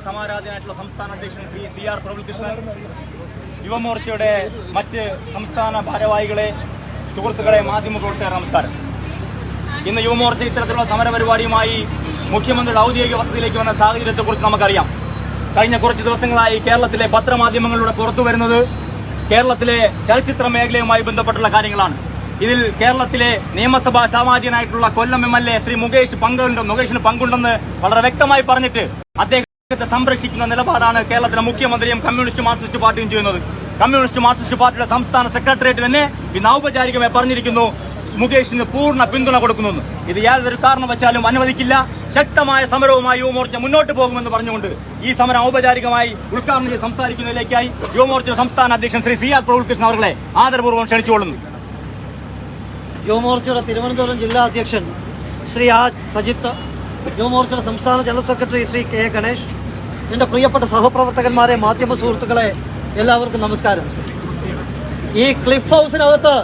സമാരാധനായിട്ടുള്ള സംസ്ഥാന അധ്യക്ഷൻ ശ്രീ CR പ്രഫുൽകൃഷ്ണൻ, യുവമോർച്ചയുടെ മറ്റ് സംസ്ഥാന ഭാരവാഹികളെ, സുഹൃത്തുക്കളെ, മാധ്യമപ്രവർത്തകർ, നമസ്കാരം. ഇന്ന് യുവമോർച്ച ഇത്തരത്തിലുള്ള സമരപരിപാടിയുമായി മുഖ്യമന്ത്രിയുടെ ഔദ്യോഗിക വസതിയിലേക്ക് വന്ന സാഹചര്യത്തെക്കുറിച്ച് നമുക്കറിയാം. കഴിഞ്ഞ കുറച്ച് ദിവസങ്ങളായി കേരളത്തിലെ പത്രമാധ്യമങ്ങളിലൂടെ പുറത്തു വരുന്നത് കേരളത്തിലെ ചലച്ചിത്ര മേഖലയുമായി ബന്ധപ്പെട്ടുള്ള കാര്യങ്ങളാണ്. ഇതിൽ കേരളത്തിലെ നിയമസഭാ സാമാജികനായിട്ടുള്ള കൊല്ലം MLA ശ്രീ മുകേഷിന് പങ്കുണ്ടെന്ന് വളരെ വ്യക്തമായി പറഞ്ഞിട്ട് അദ്ദേഹത്തെ സംരക്ഷിക്കുന്ന നിലപാടാണ് കേരളത്തിലെ മുഖ്യമന്ത്രിയും കമ്മ്യൂണിസ്റ്റ് മാർക്സിസ്റ്റ് പാർട്ടിയും ചെയ്യുന്നത്. കമ്മ്യൂണിസ്റ്റ് മാർക്സിസ്റ്റ് പാർട്ടിയുടെ സംസ്ഥാന സെക്രട്ടേറിയറ്റ് തന്നെ ഇന്ന് ഔപചാരികമായി പറഞ്ഞിരിക്കുന്നു മുകേഷിന് പൂർണ്ണ പിന്തുണ കൊടുക്കുന്നു. ഇത് യാതൊരു കാരണവശാലും അനുവദിക്കില്ല. ശക്തമായ സമരവുമായി യുവമോർച്ച മുന്നോട്ട് പോകുമെന്ന് പറഞ്ഞുകൊണ്ട് ഈ സമരം ഔപചാരികമായി ഉദ്ഘാടനം ചെയ്ത് സംസാരിക്കുന്നതിലേക്കായി യുവമോർച്ച സംസ്ഥാന അധ്യക്ഷൻ ശ്രീ CR പ്രഫുൽകൃഷ്ണൻ അവരെ ആദരപൂർവ്വം ക്ഷണിച്ചുകൊള്ളുന്നു. യുവമോർച്ചയുടെ തിരുവനന്തപുരം ജില്ലാ അധ്യക്ഷൻ ശ്രീ സജിത്ത്, യുവമോർച്ചയുടെ സംസ്ഥാന general secretary Shri K Ganesh, എൻ്റെ പ്രിയപ്പെട്ട സഹപ്രവർത്തകന്മാരെ, മാധ്യമ സുഹൃത്തുക്കളെ, എല്ലാവർക്കും നമസ്കാരം. ഈ ക്ലിഫ് ഹൗസിനകത്ത്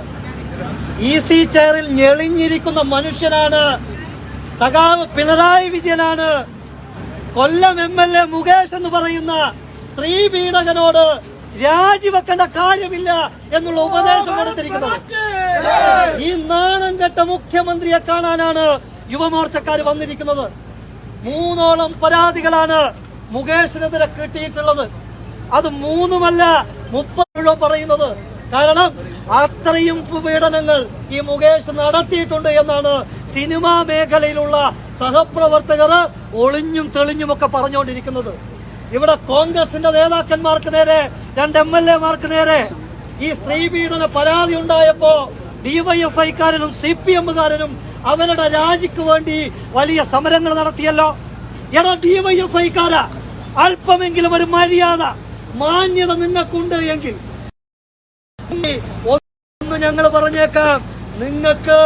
EC ചെയറിൽ ഞെളിഞ്ഞിരിക്കുന്ന മനുഷ്യനാണ് സഖാവ് പിണറായി വിജയനാണ്. കൊല്ലം MLA മുകേഷ് എന്ന് പറയുന്ന സ്ത്രീ പീഡകനോട് രാജിവെക്കേണ്ട കാര്യമില്ല എന്നുള്ള ഉപദേശം കൊടുത്തിരിക്കുന്നത്. ഈ നാണം കെട്ട മുഖ്യമന്ത്രിയെ കാണാനാണ് യുവമോർച്ചക്കാർ വന്നിരിക്കുന്നത്. 3ഓളം പരാതികളാണ് മുകേഷിനെതിരെ കിട്ടിയിട്ടുള്ളത്. അത് 3മല്ല 30 പറയുന്നത്. കാരണം അത്രയും പീഡനങ്ങൾ ഈ മുകേഷ് നടത്തിയിട്ടുണ്ട് എന്നാണ് സിനിമാ മേഖലയിലുള്ള സഹപ്രവർത്തകർ ഒളിഞ്ഞും തെളിഞ്ഞുമൊക്കെ പറഞ്ഞുകൊണ്ടിരിക്കുന്നത്. ഇവിടെ കോൺഗ്രസിന്റെ നേതാക്കന്മാർക്ക് നേരെ, 2 MLA-മാർക്ക് നേരെ ഈ സ്ത്രീ പീഡന പരാതി ഉണ്ടായപ്പോ DYFI-കാരനും CPM-കാരനും അവരുടെ രാജിക്ക് വേണ്ടി വലിയ സമരങ്ങൾ നടത്തിയല്ലോ. എടാ DYFI-കാരാ, അല്പമെങ്കിലും ഒരു മര്യാദ, മാന്യത നിങ്ങൾക്കുണ്ട് എങ്കിൽ ഒന്ന് ഞങ്ങൾ പറഞ്ഞേക്കാം, നിങ്ങൾക്ക്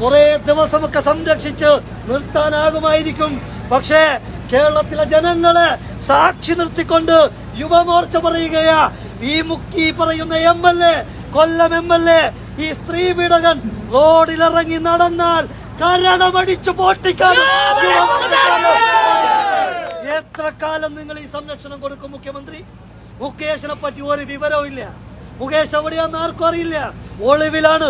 കുറെ ദിവസമൊക്കെ സംരക്ഷിച്ച് നിർത്താനാകുമായിരിക്കും. പക്ഷേ കേരളത്തിലെ ജനങ്ങളെ സാക്ഷി നിർത്തിക്കൊണ്ട് യുവമോർച്ച പറയുകയാ, ഈ പറയുന്ന MLA, കൊല്ലം MLA, ഈ സ്ത്രീ പീഡകൻ റോഡിലിറങ്ങി നടന്നാൽ കരണമടിച്ചു പൊട്ടിക്കാൻ എത്ര കാലം നിങ്ങൾ ഈ സംരക്ഷണം കൊടുക്കും? മുഖ്യമന്ത്രി, മുകേഷിനെ പറ്റി ഒരു വിവരവും ഇല്ല. മുകേഷ് എവിടെയാന്ന് ആർക്കും അറിയില്ല, ഒളിവിലാണ്.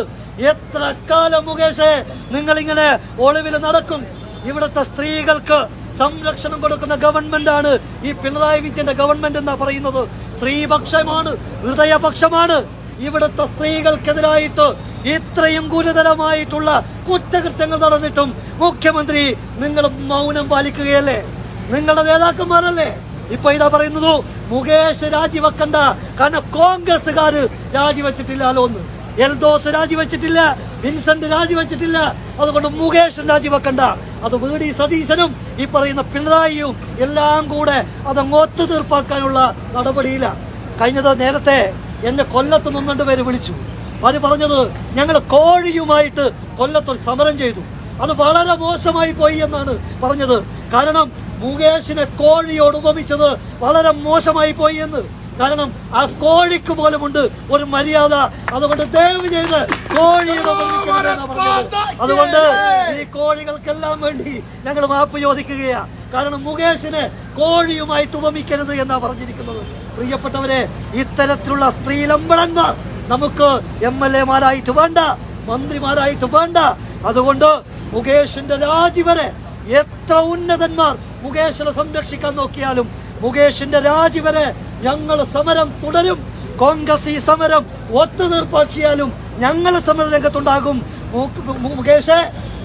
എത്ര കാലം മുകേഷെ നിങ്ങൾ ഇങ്ങനെ ഒളിവിൽ നടക്കും? ഇവിടുത്തെ സ്ത്രീകൾക്ക് സംരക്ഷണം കൊടുക്കുന്ന ഗവൺമെന്റാണ് ഈ പിണറായി വിജയന്റെ ഗവൺമെന്റ് എന്നാ പറയുന്നത്. സ്ത്രീപക്ഷമാണ്, ഹൃദയപക്ഷമാണ്. ഇവിടുത്തെ സ്ത്രീകൾക്കെതിരായിട്ട് ഇത്രയും ഗുരുതരമായിട്ടുള്ള കുറ്റകൃത്യങ്ങൾ നടന്നിട്ടും മുഖ്യമന്ത്രി നിങ്ങൾ മൗനം പാലിക്കുകയല്ലേ? നിങ്ങളുടെ നേതാക്കന്മാരല്ലേ ഇപ്പൊ ഇതാ പറയുന്നത് മുകേഷ് രാജിവെക്കണ്ട, കാരണം കോൺഗ്രസുകാര് രാജിവെച്ചിട്ടില്ലല്ലോ. ഒന്ന് എൽദോസ് രാജിവെച്ചിട്ടില്ല, വിൻസെന്റ് രാജിവെച്ചിട്ടില്ല, അതുകൊണ്ട് മുകേഷ് രാജിവെക്കണ്ട. അത് VD സതീശനും ഈ പറയുന്ന പിണറായിയും എല്ലാം കൂടെ അതങ്ങ് ഒത്തുതീർപ്പാക്കാനുള്ള നടപടിയില്ല. നേരത്തെ എന്നെ കൊല്ലത്ത് നിന്നുകൊണ്ട് പേര് വിളിച്ചു. അവര് പറഞ്ഞത് ഞങ്ങൾ കോഴിയുമായിട്ട് കൊല്ലത്തൊരു സമരം ചെയ്തു, അത് വളരെ മോശമായി പോയി എന്നാണ് പറഞ്ഞത്. കാരണം മുകേഷിനെ കോഴിയോട് ഉപമിച്ചത് വളരെ മോശമായി പോയി എന്ന്. കാരണം ആ കോഴിക്ക് പോലുമുണ്ട് ഒരു മര്യാദ. അതുകൊണ്ട് ദയവ് ചെയ്ത് കോഴിയുടെ അതുകൊണ്ട് ഈ കോഴികൾക്കെല്ലാം വേണ്ടി ഞങ്ങൾ മാപ്പ് ചോദിക്കുകയാ. കാരണം മുകേഷിനെ കോഴിയുമായിട്ട് ഉപമിക്കരുത് എന്നാ പറഞ്ഞിരിക്കുന്നത്. പ്രിയപ്പെട്ടവരെ, ഇത്തരത്തിലുള്ള സ്ത്രീലമ്പടന്മാർ നമുക്ക് MLA-മാരായിട്ട് വേണ്ട, മന്ത്രിമാരായിട്ട് വേണ്ട. അതുകൊണ്ട് മുകേഷിന്റെ രാജി വരെ എത്ര ഉന്നതന്മാർ മുകേഷിനെ സംരക്ഷിക്കാൻ നോക്കിയാലും മുകേഷിന്റെ രാജി വരെ ഞങ്ങൾ സമരം തുടരും. കോൺഗ്രസ് ഈ സമരം ഒത്തുതീർപ്പാക്കിയാലും ഞങ്ങൾ സമര രംഗത്തുണ്ടാകും. മുകേഷെ,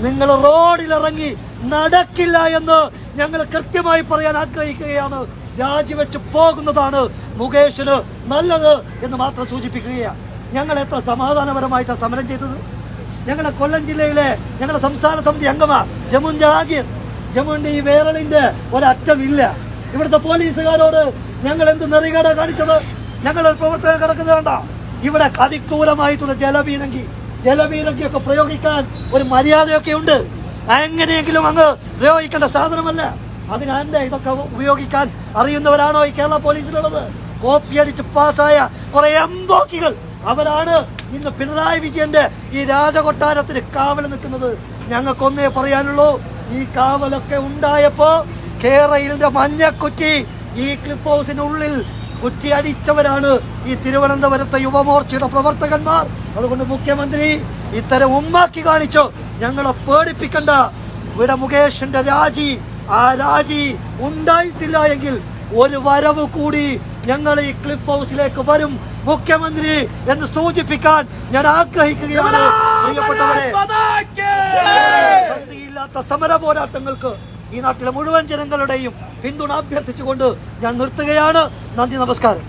നിങ്ങൾ റോഡിലിറങ്ങി നടക്കില്ല എന്ന് ഞങ്ങൾ കൃത്യമായി പറയാൻ ആഗ്രഹിക്കുകയാണ്. രാജിവെച്ച് പോകുന്നതാണ് മുകേഷിന് നല്ലത് എന്ന് മാത്രം സൂചിപ്പിക്കുകയാണ്. ഞങ്ങൾ എത്ര സമാധാനപരമായിട്ടാണ് സമരം ചെയ്തത്. ഞങ്ങളുടെ കൊല്ലം ജില്ലയിലെ ഞങ്ങളുടെ സംസ്ഥാന സമിതി അംഗമാ ജമുൻ ജഹാംഗീർ. ജമുന്റെ ഈ വേറലിന്റെ ഒരറ്റമില്ല. ഇവിടുത്തെ പോലീസുകാരോട് ഞങ്ങൾ എന്ത് നെറികേടാ കാണിച്ചത്? ഞങ്ങൾ പ്രവർത്തകർ കിടക്കുന്നത് കണ്ട. ഇവിടെ അതിക്രൂരമായിട്ടുള്ള ജലപീരങ്കിയൊക്കെ പ്രയോഗിക്കാൻ ഒരു മര്യാദയൊക്കെ ഉണ്ട്. എങ്ങനെയെങ്കിലും അങ്ങ് പ്രയോഗിക്കേണ്ട സാധനമല്ല. അതിനെ ഇതൊക്കെ ഉപയോഗിക്കാൻ അറിയുന്നവരാണോ ഈ കേരള പോലീസിലുള്ളത്? കോപ്പിയടിച്ച് പാസ്സായ കുറെ എംബോക്കികൾ, അവരാണ് ഇന്ന് പിണറായി വിജയന്റെ ഈ രാജകൊട്ടാരത്തിന് കാവൽ നിൽക്കുന്നത്. ഞങ്ങൾക്കൊന്നേ പറയാനുള്ളൂ, ഈ കാവലൊക്കെ ഉണ്ടായപ്പോ കേരളത്തിന്റെ മഞ്ഞക്കുറ്റി ഈ ക്ലിഫ് ഹൗസിനുള്ളിൽ കുറ്റിയടിച്ചവരാണ് ഈ തിരുവനന്തപുരത്തെ യുവമോർച്ചയുടെ പ്രവർത്തകന്മാർ. അതുകൊണ്ട് മുഖ്യമന്ത്രി ഇത്തരം ഉമ്മാക്കി കാണിച്ചോ ഞങ്ങളെ പേടിപ്പിക്കണ്ട. ഇവിടെ മുകേഷിന്റെ രാജി, ആ രാജി ഉണ്ടായിട്ടില്ല എങ്കിൽ ഒരു വരവ് കൂടി ഞങ്ങൾ ഈ ക്ലിഫ് ഹൗസിലേക്ക് വരും മുഖ്യമന്ത്രി എന്ന് സൂചിപ്പിക്കാൻ ഞാൻ ആഗ്രഹിക്കുകയാണ്. പ്രിയപ്പെട്ടവരെ, സന്ധിയില്ലാത്ത സമര പോരാട്ടങ്ങൾക്ക് ഈ നാട്ടിലെ മുഴുവൻ ജനങ്ങളുടെയും പിന്തുണ അഭ്യർത്ഥിച്ചുകൊണ്ട് ഞാൻ നിർത്തുകയാണ്. നന്ദി, നമസ്കാരം.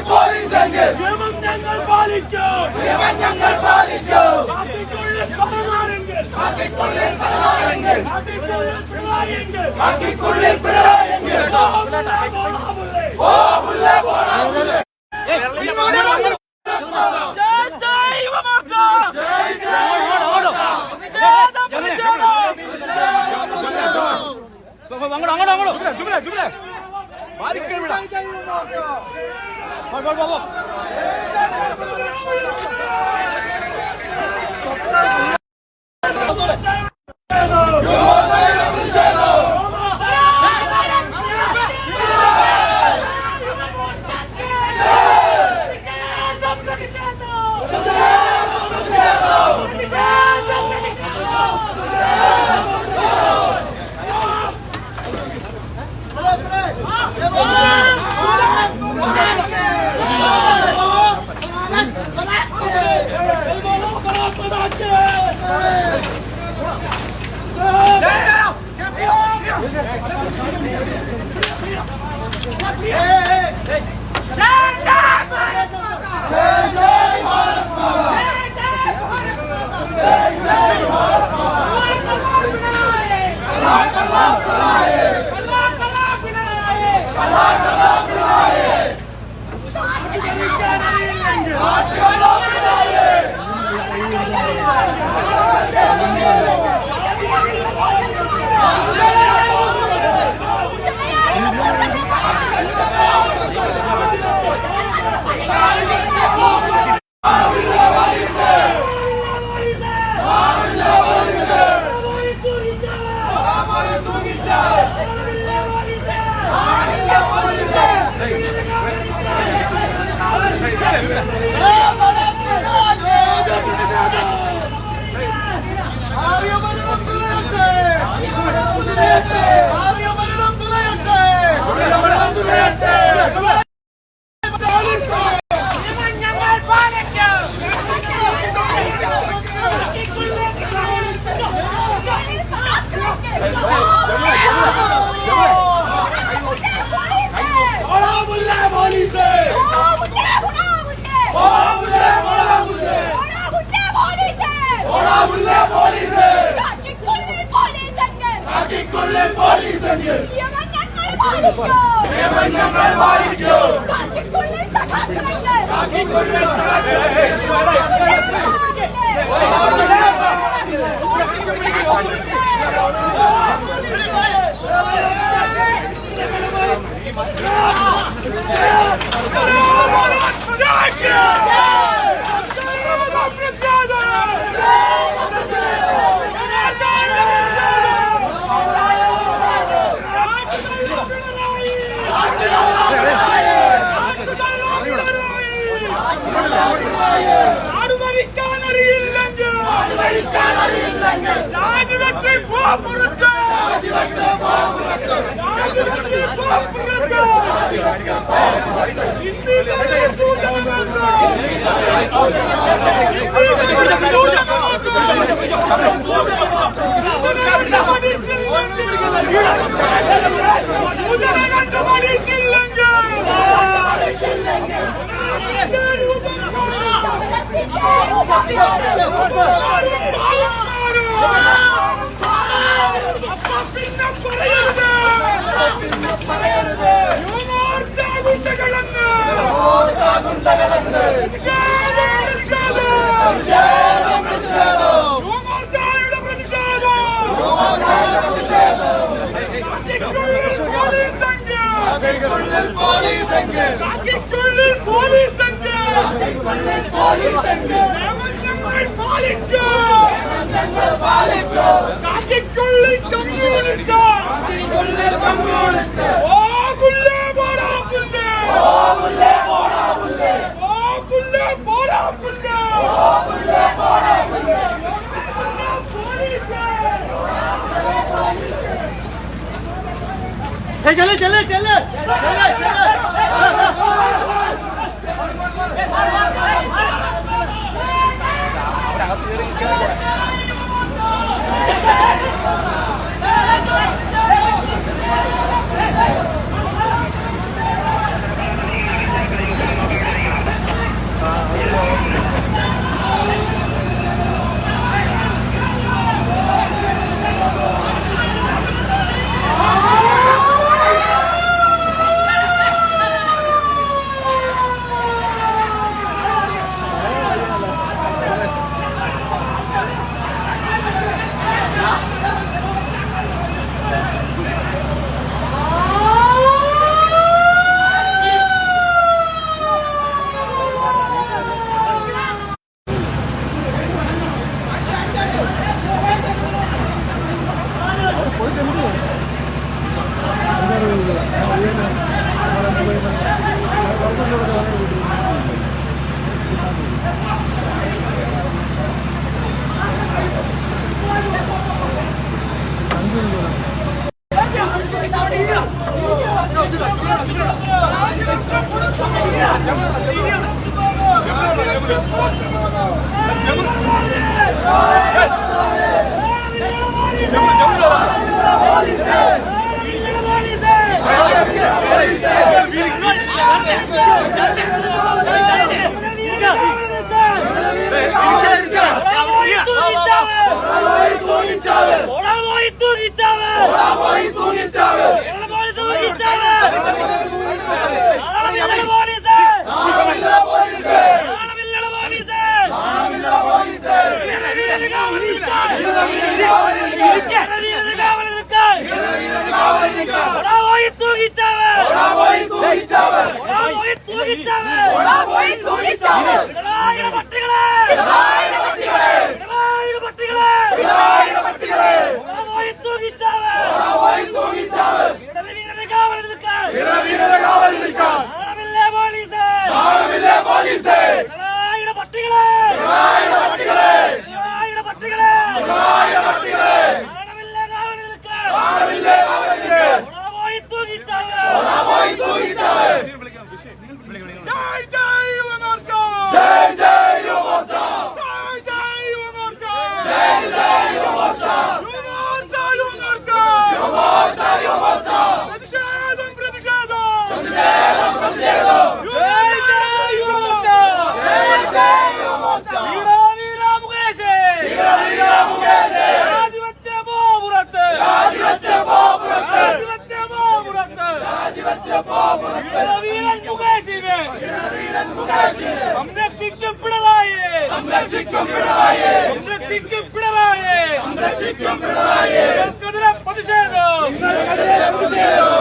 പോലീസ് चले चले चले चले चले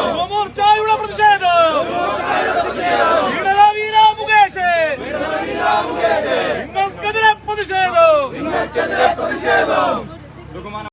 യുവമോർച്ചയുടെ പ്രതിഷേധം വീര മുകേഷ് നിങ്ങൾക്കെതിരെ പ്രതിഷേധം